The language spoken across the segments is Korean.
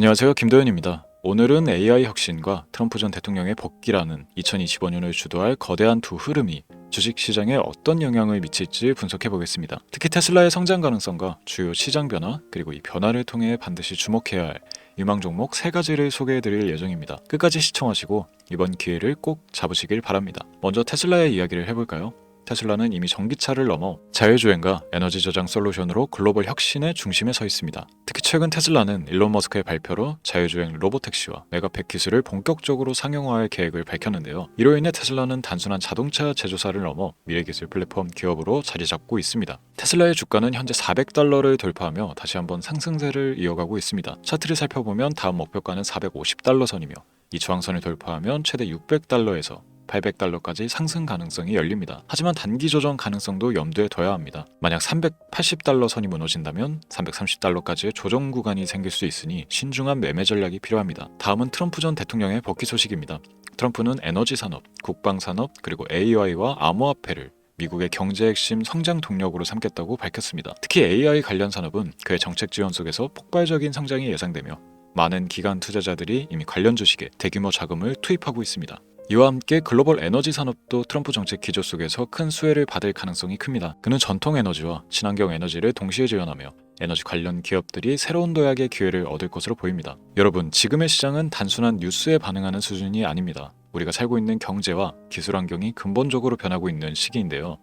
안녕하세요. 김도현입니다. 오늘은 AI 혁신과 트럼프 전 대통령의 복귀라는 2025년을 주도할 거대한 두 흐름이 주식시장에 어떤 영향을 미칠지 분석해 보겠습니다. 특히 테슬라의 성장 가능성과 주요 시장 변화, 그리고 이 변화를 통해 반드시 주목해야 할 유망 종목 3가지를 소개해 드릴 예정입니다. 끝까지 시청하시고 이번 기회를 꼭 잡으시길 바랍니다. 먼저 테슬라의 이야기를 해볼까요? 테슬라는 이미 전기차를 넘어 자율주행과 에너지 저장 솔루션으로 글로벌 혁신의 중심에 서 있습니다. 특히 최근 테슬라는 일론 머스크의 발표로 자율주행 로보택시와 메가팩 기술을 본격적으로 상용화할 계획을 밝혔는데요. 이로 인해 테슬라는 단순한 자동차 제조사를 넘어 미래기술 플랫폼 기업으로 자리 잡고 있습니다. 테슬라의 주가는 현재 $400를 돌파하며 다시 한번 상승세를 이어가고 있습니다. 차트를 살펴보면 다음 목표가는 $450 선이며 이 저항선을 돌파하면 최대 $600에서 $800까지 상승 가능성이 열립니다. 하지만 단기 조정 가능성도 염두에 둬야 합니다. 만약 $380 선이 무너진다면 $330까지의 조정 구간이 생길 수 있으니 신중한 매매 전략이 필요합니다. 다음은 트럼프 전 대통령의 복귀 소식입니다. 트럼프는 에너지 산업, 국방 산업, 그리고 AI와 암호화폐를 미국의 경제 핵심 성장 동력으로 삼겠다고 밝혔습니다. 특히 AI 관련 산업은 그의 정책 지원 속에서 폭발적인 성장이 예상되며 많은 기관 투자자들이 이미 관련 주식에 대규모 자금을 투입하고 있습니다. 이와 함께 글로벌 에너지 산업도 트럼프 정책 기조 속에서 큰 수혜를 받을 가능성이 큽니다. 그는 전통 에너지와 친환경 에너지를 동시에 지원하며 에너지 관련 기업들이 새로운 도약의 기회를 얻을 것으로 보입니다. 여러분, 지금의 시장은 단순한 뉴스에 반응하는 수준이 아닙니다. 우리가 살고 있는 경제와 기술 환경이 근본적으로 변하고 있는 시기인데요.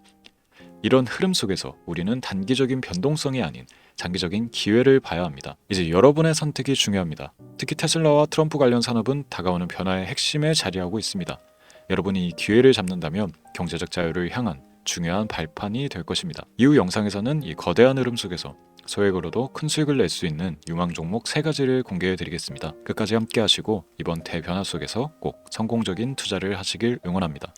이런 흐름 속에서 우리는 단기적인 변동성이 아닌 장기적인 기회를 봐야 합니다. 이제 여러분의 선택이 중요합니다. 특히 테슬라와 트럼프 관련 산업은 다가오는 변화의 핵심에 자리하고 있습니다. 여러분이 이 기회를 잡는다면 경제적 자유를 향한 중요한 발판이 될 것입니다. 이후 영상에서는 이 거대한 흐름 속에서 소액으로도 큰 수익을 낼 수 있는 유망 종목 3가지를 공개해 드리겠습니다. 끝까지 함께 하시고 이번 대변화 속에서 꼭 성공적인 투자를 하시길 응원합니다.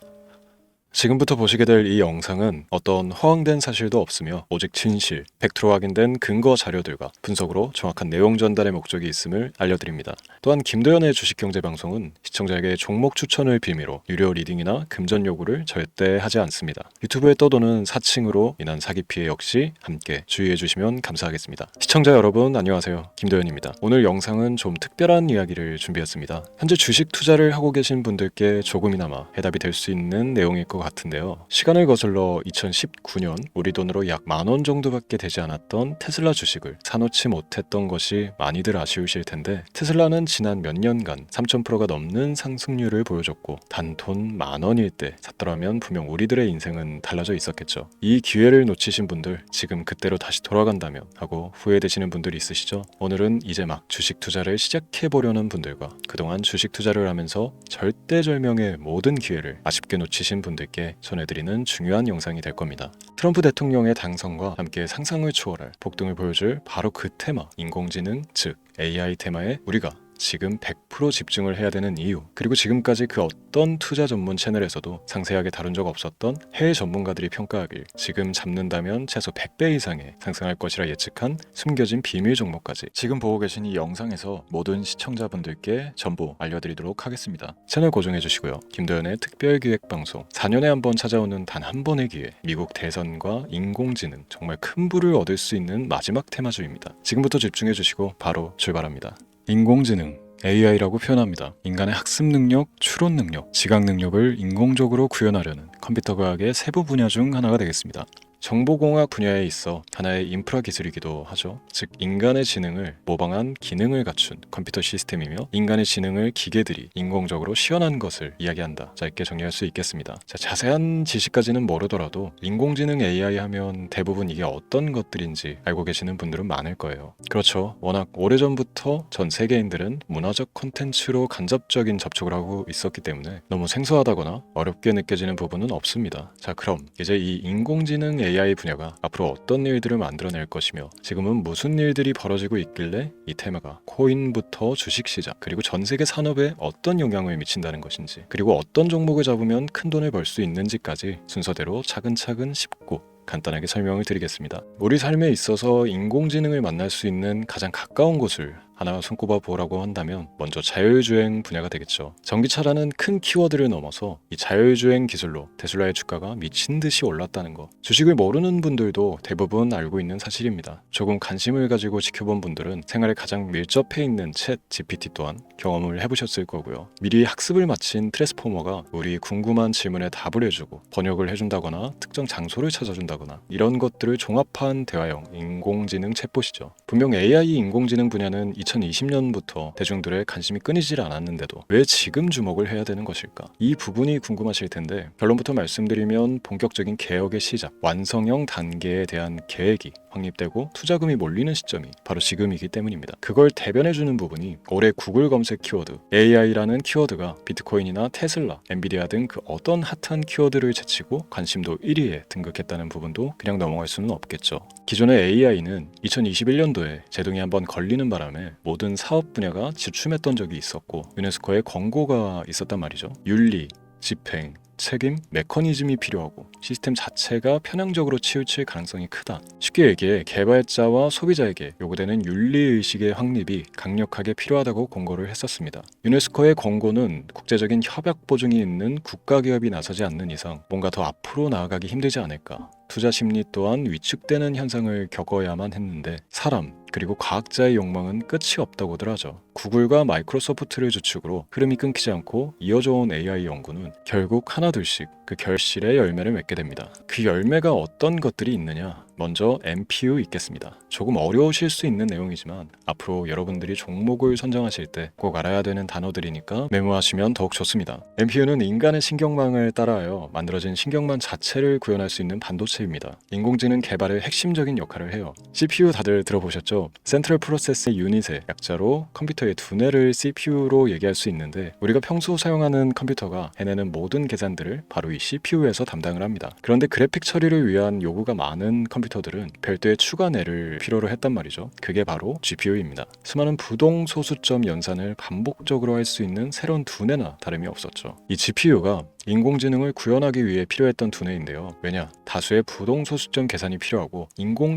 지금부터 보시게 될 이 영상은 어떤 허황된 사실도 없으며 오직 진실, 팩트로 확인된 근거 자료들과 분석으로 정확한 내용 전달의 목적이 있음을 알려드립니다. 또한 김도현의 주식경제방송은 시청자에게 종목 추천을 빌미로 유료 리딩이나 금전 요구를 절대 하지 않습니다. 유튜브에 떠도는 사칭으로 인한 사기 피해 역시 함께 주의해 주시면 감사하겠습니다. 시청자 여러분 안녕하세요. 김도현입니다. 오늘 영상은 좀 특별한 이야기를 준비했습니다. 현재 주식 투자를 하고 계신 분들께 조금이나마 해답이 될 수 있는 내용일 것 같은데요. 시간을 거슬러 2019년 우리 돈으로 약 10,000원 정도밖에 되지 않았던 테슬라 주식을 사놓지 못했던 것이 많이들 아쉬우실 텐데, 테슬라는 지난 몇 년간 3000%가 넘는 상승률을 보여줬고 단 돈 10,000원일 때 샀더라면 분명 우리들의 인생은 달라져 있었겠죠. 이 기회를 놓치신 분들, 지금 그때로 다시 돌아간다면 하고 후회되시는 분들이 있으시죠? 오늘은 이제 막 주식 투자를 시작해보려는 분들과 그동안 주식 투자를 하면서 절대절명의 모든 기회를 아쉽게 놓치신 분들께 전해드리는 중요한 영상이 될 겁니다. 트럼프 대통령의 당선과 함께 상상을 초월할 폭등을 보여줄 바로 그 테마, 인공지능, 즉 AI 테마에 우리가 지금 100% 집중을 해야 되는 이유, 그리고 지금까지 그 어떤 투자 전문 채널에서도 상세하게 다룬 적 없었던 해외 전문가들이 평가하길 지금 잡는다면 최소 100배 이상의 상승할 것이라 예측한 숨겨진 비밀 종목까지 지금 보고 계신 이 영상에서 모든 시청자분들께 전부 알려드리도록 하겠습니다. 채널 고정해 주시고요. 김도현의 특별기획방송, 4년에 한 번 찾아오는 단 한 번의 기회, 미국 대선과 인공지능, 정말 큰 부를 얻을 수 있는 마지막 테마주입니다. 지금부터 집중해 주시고 바로 출발합니다. 인공지능, AI라고 표현합니다. 인간의 학습 능력, 추론 능력, 지각 능력을 인공적으로 구현하려는 컴퓨터 과학의 세부 분야 중 하나가 되겠습니다. 정보공학 분야에 있어 하나의 인프라 기술이기도 하죠. 즉 인간의 지능을 모방한 기능을 갖춘 컴퓨터 시스템이며, 인간의 지능을 기계들이 인공적으로 시연한 것을 이야기한다. 짧게 정리할 수 있겠습니다. 자, 자세한 지식까지는 모르더라도 인공지능 AI 하면 대부분 이게 어떤 것들인지 알고 계시는 분들은 많을 거예요. 그렇죠. 워낙 오래전부터 전 세계인들은 문화적 콘텐츠로 간접적인 접촉을 하고 있었기 때문에 너무 생소하다거나 어렵게 느껴지는 부분은 없습니다. 자, 그럼 이제 이 인공지능 AI 분야가 앞으로 어떤 일들을 만들어낼 것이며 지금은 무슨 일들이 벌어지고 있길래 이 테마가 코인부터 주식시장 그리고 전 세계 산업에 어떤 영향을 미친다는 것인지, 그리고 어떤 종목을 잡으면 큰 돈을 벌 수 있는지까지 순서대로 차근차근 쉽고 간단하게 설명을 드리겠습니다. 우리 삶에 있어서 인공지능을 만날 수 있는 가장 가까운 곳을 하나 손꼽아 보라고 한다면 먼저 자율주행 분야가 되겠죠. 전기차라는 큰 키워드를 넘어서 이 자율주행 기술로 테슬라의 주가가 미친 듯이 올랐다는 거. 주식을 모르는 분들도 대부분 알고 있는 사실입니다. 조금 관심을 가지고 지켜본 분들은 생활에 가장 밀접해 있는 챗 GPT 또한 경험을 해보셨을 거고요. 미리 학습을 마친 트랜스포머가 우리 궁금한 질문에 답을 해주고 번역을 해준다거나 특정 장소를 찾아준다거나 이런 것들을 종합한 대화형 인공지능 챗봇이죠. 분명 AI 인공지능 분야는 2020년부터 대중들의 관심이 끊이질 않았는데도 왜 지금 주목을 해야 되는 것일까? 이 부분이 궁금하실 텐데 결론부터 말씀드리면 본격적인 개혁의 시작, 완성형 단계에 대한 계획이 확립되고 투자금이 몰리는 시점이 바로 지금이기 때문입니다. 그걸 대변해주는 부분이 올해 구글 검색 키워드 AI라는 키워드가 비트코인이나 테슬라, 엔비디아 등 그 어떤 핫한 키워드를 제치고 관심도 1위에 등극했다는 부분도 그냥 넘어갈 수는 없겠죠. 기존의 AI는 2021년도에 제동이 한번 걸리는 바람에 모든 사업 분야가 주춤했던 적이 있었고 유네스코의 권고가 있었단 말이죠. 윤리, 집행, 책임, 메커니즘이 필요하고 시스템 자체가 편향적으로 치우칠 가능성이 크다. 쉽게 얘기해 개발자와 소비자에게 요구되는 윤리의식의 확립이 강력하게 필요하다고 권고를 했었습니다. 유네스코의 권고는 국제적인 협약 보증이 있는 국가기업이 나서지 않는 이상 뭔가 더 앞으로 나아가기 힘들지 않을까. 투자 심리 또한 위축되는 현상을 겪어야만 했는데 사람 그리고 과학자의 욕망은 끝이 없다고들 하죠. 구글과 마이크로소프트를 주축으로 흐름이 끊기지 않고 이어져 온 AI 연구는 결국 하나둘씩 그 결실의 열매를 맺게 됩니다. 그 열매가 어떤 것들이 있느냐? 먼저 NPU 있겠습니다. 조금 어려우실 수 있는 내용이지만 앞으로 여러분들이 종목을 선정하실 때 꼭 알아야 되는 단어들이니까 메모하시면 더욱 좋습니다. NPU는 인간의 신경망을 따라하여 만들어진 신경망 자체를 구현할 수 있는 반도체입니다. 인공지능 개발의 핵심적인 역할을 해요. CPU 다들 들어보셨죠? 센트럴 프로세스 유닛의 약자로 컴퓨터의 두뇌를 CPU로 얘기할 수 있는데 우리가 평소 사용하는 컴퓨터가 해내는 모든 계산들을 바로 이 CPU에서 담당을 합니다. 그런데 그래픽 처리를 위한 요구가 많은 컴퓨터들은 별도의 추가뇌를 필요로 했단 말이죠. 그게 바로 GPU입니다. 수많은 부동 소수점 연산을 반복적으로 할 수 있는 새로운 두뇌나 다름이 없었죠. 이 GPU가 인공지능을 구현하기 위해 필요했던 두뇌인데요. 왜냐? 다수의 부동 소수점 계산이 필요하고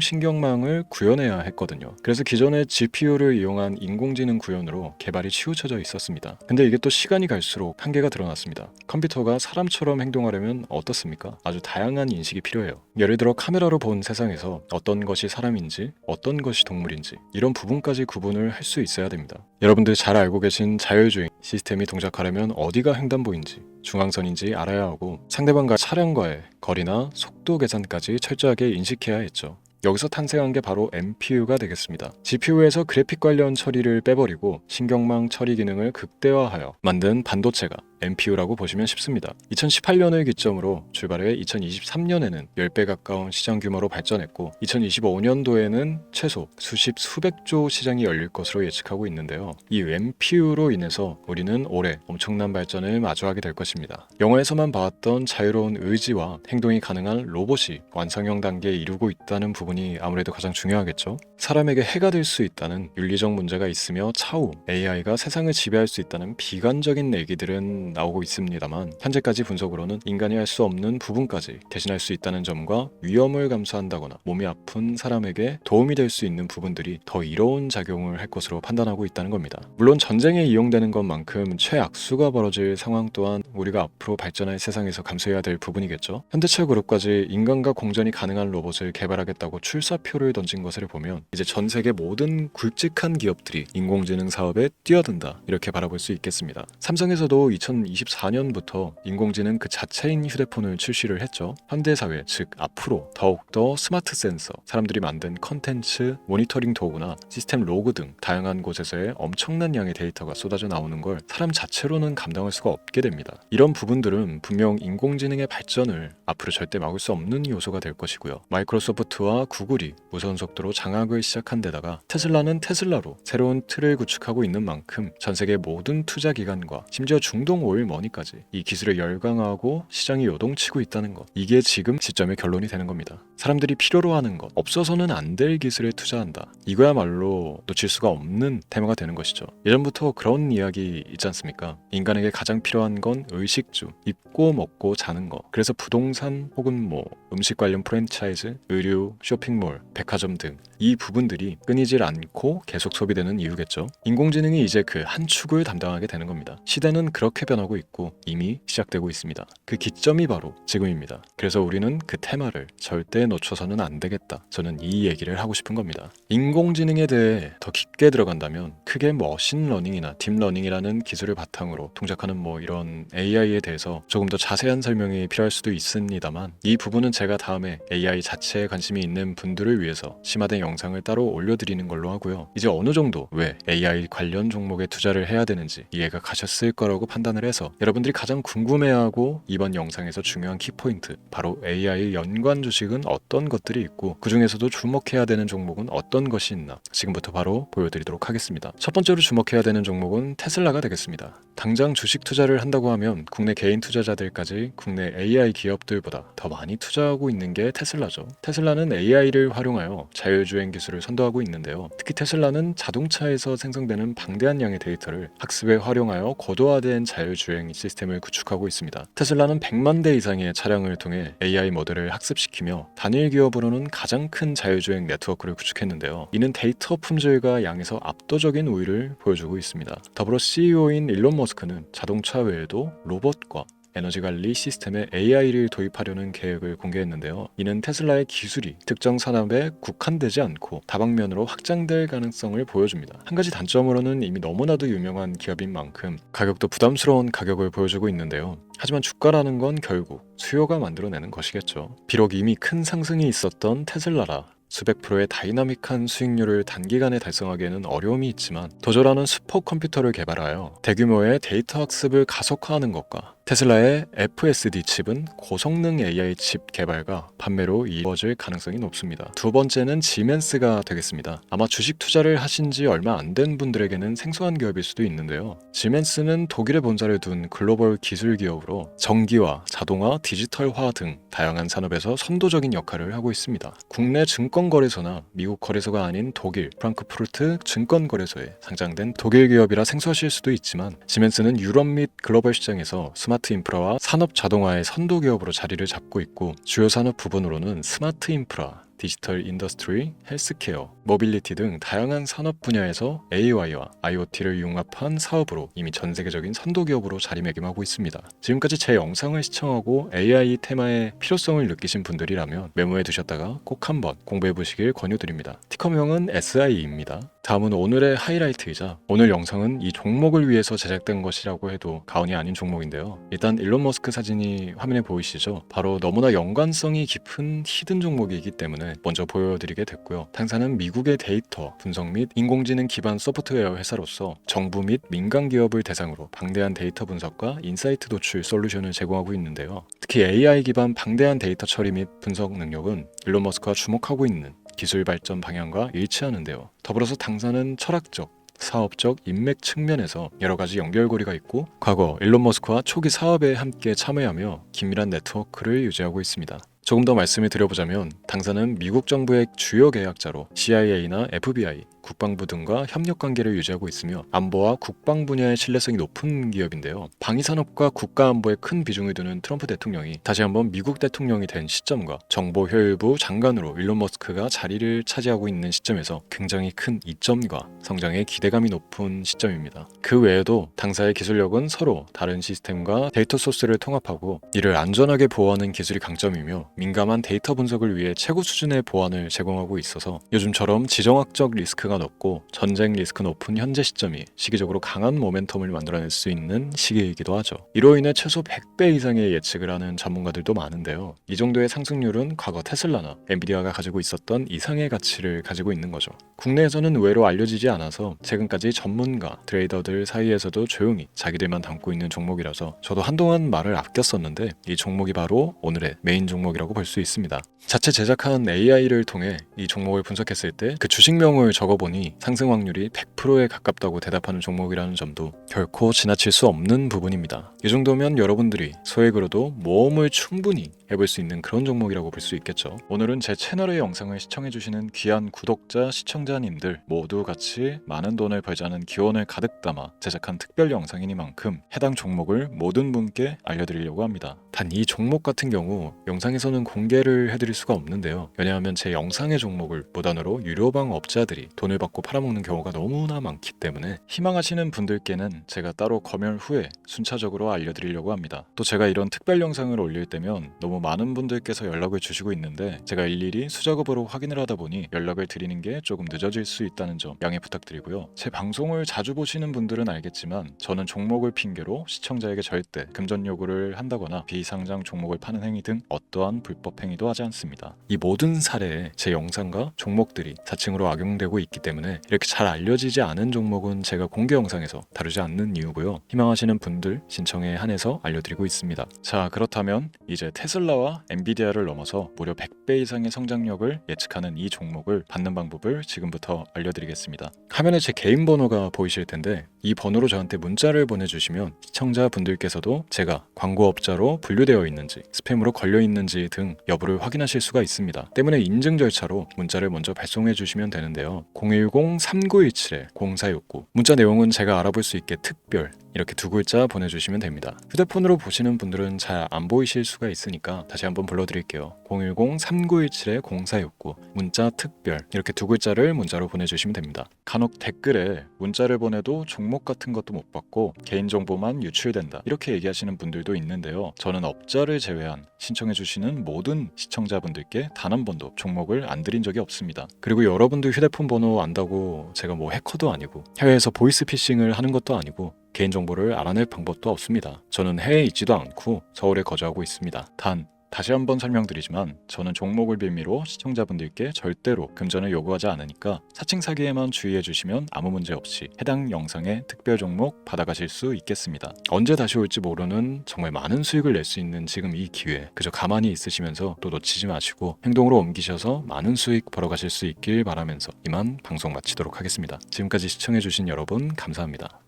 인공신경망을 구현해야 했거든요. 그래서 기존의 GPU를 이용한 인공지능 구현으로 개발이 치우쳐져 있었습니다. 근데 이게 또 시간이 갈수록 한계가 드러났습니다. 컴퓨터가 사람처럼 행동하려면 어떻습니까? 아주 다양한 인식이 필요해요. 예를 들어 카메라로 본 세상에서 어떤 것이 사람인지 어떤 것이 동물인지 이런 부분까지 구분을 할 수 있어야 됩니다. 여러분들 잘 알고 계신 자율주행 시스템이 동작하려면 어디가 횡단보인지 중앙선인지 알아야 하고 상대방과 차량과의 거리나 속도 계산까지 철저하게 인식해야 했죠. 여기서 탄생한 게 바로 NPU가 되겠습니다. GPU에서 그래픽 관련 처리를 빼버리고 신경망 처리 기능을 극대화하여 만든 반도체가 NPU라고 보시면 쉽습니다. 2018년을 기점으로 출발해 2023년에는 10배 가까운 시장 규모로 발전했고 2025년도에는 최소 수백조 시장이 열릴 것으로 예측하고 있는데요. 이 NPU로 인해서 우리는 올해 엄청난 발전을 마주하게 될 것입니다. 영화에서만 봐왔던 자유로운 의지와 행동이 가능한 로봇이 완성형 단계에 이르고 있다는 부분이 아무래도 가장 중요하겠죠. 사람에게 해가 될 수 있다는 윤리적 문제가 있으며 차후 AI가 세상을 지배할 수 있다는 비관적인 얘기들은 나오고 있습니다만 현재까지 분석으로는 인간이 할 수 없는 부분까지 대신할 수 있다는 점과 위험을 감수한다거나 몸이 아픈 사람에게 도움이 될 수 있는 부분들이 더 이로운 작용을 할 것으로 판단하고 있다는 겁니다. 물론 전쟁에 이용되는 것만큼 최악수가 벌어질 상황 또한 우리가 앞으로 발전할 세상에서 감수해야 될 부분이겠죠. 현대차 그룹까지 인간과 공전이 가능한 로봇을 개발하겠다고 출사표를 던진 것을 보면 이제 전 세계 모든 굵직한 기업들이 인공지능 사업에 뛰어든다 이렇게 바라볼 수 있겠습니다. 삼성에서도 2024년부터 인공지능 그 자체인 휴대폰을 출시를 했죠. 현대사회 즉 앞으로 더욱더 스마트 센서, 사람들이 만든 컨텐츠, 모니터링 도구나 시스템 로그 등 다양한 곳에서의 엄청난 양의 데이터가 쏟아져 나오는 걸 사람 자체로는 감당할 수가 없게 됩니다. 이런 부분들은 분명 인공지능의 발전을 앞으로 절대 막을 수 없는 요소가 될 것이고요. 마이크로소프트와 구글이 무선 속도로 장악을 시작한 데다가 테슬라는 테슬라로 새로운 틀을 구축하고 있는 만큼 전 세계 모든 투자 기관과 심지어 중동 5일 머니까지 이 기술을 열광하고 시장이 요동치고 있다는 것, 이게 지금 시점의 결론이 되는 겁니다. 사람들이 필요로 하는 것, 없어서는 안 될 기술에 투자한다. 이거야말로 놓칠 수가 없는 테마가 되는 것이죠. 예전부터 그런 이야기 있지 않습니까? 인간에게 가장 필요한 건 의식주, 입고 먹고 자는 거. 그래서 부동산 혹은 음식 관련 프랜차이즈, 의류, 쇼핑몰, 백화점 등 이 부분들이 끊이질 않고 계속 소비되는 이유겠죠. 인공지능이 이제 그 한 축을 담당하게 되는 겁니다. 시대는 그렇게 변하고 있고 이미 시작되고 있습니다. 그 기점이 바로 지금입니다. 그래서 우리는 그 테마를 절대 놓쳐서는 안 되겠다. 저는 이 얘기를 하고 싶은 겁니다. 인공지능에 대해 더 깊게 들어간다면 크게 머신러닝이나 딥러닝이라는 기술을 바탕으로 동작하는 이런 AI에 대해서 조금 더 자세한 설명이 필요할 수도 있습니다만, 이 부분은 제가 다음에 AI 자체에 관심이 있는 분들을 위해서 심화된 영상을 따로 올려드리는 걸로 하고요. 이제 어느 정도 왜 AI 관련 종목에 투자를 해야 되는지 이해가 가셨을 거라고 판단을 해서 여러분들이 가장 궁금해하고 이번 영상에서 중요한 키포인트, 바로 AI 연관 주식은 어떤 것들이 있고 그 중에서도 주목해야 되는 종목은 어떤 것이 있나 지금부터 바로 보여드리도록 하겠습니다. 첫 번째로 주목해야 되는 종목은 테슬라가 되겠습니다. 당장 주식 투자를 한다고 하면 국내 개인 투자자들까지 국내 AI 기업들보다 더 많이 투자하고 있는 게 테슬라죠. 테슬라는 AI를 활용하여 자율주행 기술을 선도하고 있는데요. 특히 테슬라는 자동차에서 생성되는 방대한 양의 데이터를 학습에 활용하여 고도화된 자율주행 시스템을 구축하고 있습니다. 테슬라는 100만 대 이상의 차량을 통해 AI 모델을 학습시키며 단일 기업으로는 가장 큰 자율주행 네트워크를 구축했는데요. 이는 데이터 품질과 양에서 압도적인 우위를 보여주고 있습니다. 더불어 CEO인 일론 머스크는 자동차 외에도 로봇과 에너지 관리 시스템에 AI를 도입하려는 계획을 공개했는데요. 이는 테슬라의 기술이 특정 산업에 국한되지 않고 다방면으로 확장될 가능성을 보여줍니다. 한 가지 단점으로는 이미 너무나도 유명한 기업인 만큼 가격도 부담스러운 가격을 보여주고 있는데요. 하지만 주가라는 건 결국 수요가 만들어내는 것이겠죠. 비록 이미 큰 상승이 있었던 테슬라라 수백 프로의 다이나믹한 수익률을 단기간에 달성하기에는 어려움이 있지만, 도저라는 슈퍼컴퓨터를 개발하여 대규모의 데이터 학습을 가속화하는 것과 테슬라의 FSD 칩은 고성능 AI 칩 개발과 판매로 이루어질 가능성이 높습니다. 두 번째는 지멘스가 되겠습니다. 아마 주식 투자를 하신 지 얼마 안 된 분들에게는 생소한 기업일 수도 있는데요. 지멘스는 독일에 본사를 둔 글로벌 기술 기업으로 전기화, 자동화, 디지털화 등 다양한 산업에서 선도적인 역할을 하고 있습니다. 국내 증권거래소나 미국 거래소가 아닌 독일 프랑크푸르트 증권거래소에 상장된 독일 기업이라 생소하실 수도 있지만, 지멘스는 유럽 및 글로벌 시장에서 스마트 인프라와 산업 자동화의 선도 기업으로 자리를 잡고 있고, 주요 산업 부분으로는 스마트 인프라, 디지털 인더스트리, 헬스케어, 모빌리티 등 다양한 산업 분야에서 AI와 IoT를 융합한 사업으로 이미 전 세계적인 선도 기업으로 자리매김하고 있습니다. 지금까지 제 영상을 시청하고 AI 테마의 필요성을 느끼신 분들이라면 메모해 두셨다가 꼭 한번 공부해 보시길 권유드립니다. 티커명은 SI입니다. 다음은 오늘의 하이라이트이자 오늘 영상은 이 종목을 위해서 제작된 것이라고 해도 과언이 아닌 종목인데요. 일단 일론 머스크 사진이 화면에 보이시죠? 바로 너무나 연관성이 깊은 히든 종목이기 때문에 먼저 보여드리게 됐고요. 당사는 미국의 데이터 분석 및 인공지능 기반 소프트웨어 회사로서 정부 및 민간 기업을 대상으로 방대한 데이터 분석과 인사이트 도출 솔루션을 제공하고 있는데요. 특히 AI 기반 방대한 데이터 처리 및 분석 능력은 일론 머스크가 주목하고 있는 기술 발전 방향과 일치하는데요. 더불어서 당사는 철학적, 사업적 인맥 측면에서 여러 가지 연결고리가 있고, 과거 일론 머스크와 초기 사업에 함께 참여하며 긴밀한 네트워크를 유지하고 있습니다. 조금 더 말씀을 드려보자면, 당사는 미국 정부의 주요 계약자로 CIA나 FBI, 국방부 등과 협력관계를 유지하고 있으며 안보와 국방 분야의 신뢰성이 높은 기업인데요. 방위산업과 국가안보에 큰 비중을 두는 트럼프 대통령이 다시 한번 미국 대통령이 된 시점과 정보효율부 장관으로 일론 머스크가 자리를 차지하고 있는 시점에서 굉장히 큰 이점과 성장에 기대감이 높은 시점입니다. 그 외에도 당사의 기술력은 서로 다른 시스템과 데이터 소스를 통합하고 이를 안전하게 보호하는 기술이 강점이며, 민감한 데이터 분석을 위해 최고 수준의 보안을 제공하고 있어서 요즘처럼 지정학적 리스크가 높고 전쟁 리스크 높은 현재 시점이 시기적으로 강한 모멘텀을 만들어낼 수 있는 시기이기도 하죠. 이로 인해 최소 100배 이상의 예측을 하는 전문가들도 많은데요. 이 정도의 상승률은 과거 테슬라나 엔비디아가 가지고 있었던 이상의 가치를 가지고 있는 거죠. 국내에서는 의외로 알려지지 않아서 최근까지 전문가, 트레이더들 사이에서도 조용히 자기들만 담고 있는 종목이라서 저도 한동안 말을 아꼈었는데, 이 종목이 바로 오늘의 메인 종목이라고 볼 수 있습니다. 자체 제작한 AI를 통해 이 종목을 분석했을 때 그 주식명을 적어보면 보니 상승 확률이 100%에 가깝다고 대답하는 종목이라는 점도 결코 지나칠 수 없는 부분입니다. 이 정도면 여러분들이 소액으로도 모험을 충분히 해볼 수 있는 그런 종목이라고 볼 수 있겠죠. 오늘은 제 채널의 영상을 시청해주시는 귀한 구독자, 시청자님들 모두 같이 많은 돈을 벌자는 기원을 가득 담아 제작한 특별 영상이니만큼 해당 종목을 모든 분께 알려드리려고 합니다. 단 이 종목 같은 경우 영상에서는 공개를 해드릴 수가 없는데요. 왜냐하면 제 영상의 종목을 무단으로 유료방 업자들이 돈을 받고 팔아먹는 경우가 너무나 많기 때문에 희망하시는 분들께는 제가 따로 검열 후에 순차적으로 알려드리려고 합니다. 또 제가 이런 특별 영상을 올릴 때면 너무 많은 분들께서 연락을 주시고 있는데 제가 일일이 수작업으로 확인을 하다 보니 연락을 드리는 게 조금 늦어질 수 있다는 점 양해 부탁드리고요. 제 방송을 자주 보시는 분들은 알겠지만 저는 종목을 핑계로 시청자에게 절대 금전 요구를 한다거나 비상장 종목을 파는 행위 등 어떠한 불법 행위도 하지 않습니다. 이 모든 사례에 제 영상과 종목들이 사칭으로 악용되고 있기 때문에 이렇게 잘 알려지지 않은 종목은 제가 공개 영상에서 다루지 않는 이유고요. 희망하시는 분들 신청에 한해서 알려드리고 있습니다. 자, 그렇다면 이제 테슬라와 엔비디아를 넘어서 무려 100배 이상의 성장력을 예측하는 이 종목을 받는 방법을 지금부터 알려드리겠습니다. 화면에 제 개인 번호가 보이실 텐데 이 번호로 저한테 문자를 보내주시면 시청자분들께서도 제가 광고업자로 분류되어 있는지 스팸으로 걸려있는지 등 여부를 확인하실 수가 있습니다. 때문에 인증 절차로 문자를 먼저 발송해 주시면 되는데요. 010-3917-0469 문자 내용은 제가 알아볼 수 있게 특별 이렇게 두 글자 보내주시면 됩니다. 휴대폰으로 보시는 분들은 잘 안 보이실 수가 있으니까 다시 한번 불러드릴게요. 010-3917-0469 문자 특별 이렇게 두 글자를 문자로 보내주시면 됩니다. 간혹 댓글에 문자를 보내도 종목 같은 것도 못 받고 개인정보만 유출된다 이렇게 얘기하시는 분들도 있는데요. 저는 업자를 제외한 신청해주시는 모든 시청자분들께 단 한 번도 종목을 안 드린 적이 없습니다. 그리고 여러분들 휴대폰 번호 안다고 제가 뭐 해커도 아니고 해외에서 보이스피싱을 하는 것도 아니고 개인정보를 알아낼 방법도 없습니다. 저는 해외에 있지도 않고 서울에 거주하고 있습니다. 단 다시 한번 설명드리지만 저는 종목을 빌미로 시청자분들께 절대로 금전을 요구하지 않으니까 사칭 사기에만 주의해 주시면 아무 문제 없이 해당 영상의 특별 종목 받아가실 수 있겠습니다. 언제 다시 올지 모르는 정말 많은 수익을 낼 수 있는 지금 이 기회 그저 가만히 있으시면서 또 놓치지 마시고 행동으로 옮기셔서 많은 수익 벌어가실 수 있길 바라면서 이만 방송 마치도록 하겠습니다. 지금까지 시청해주신 여러분 감사합니다.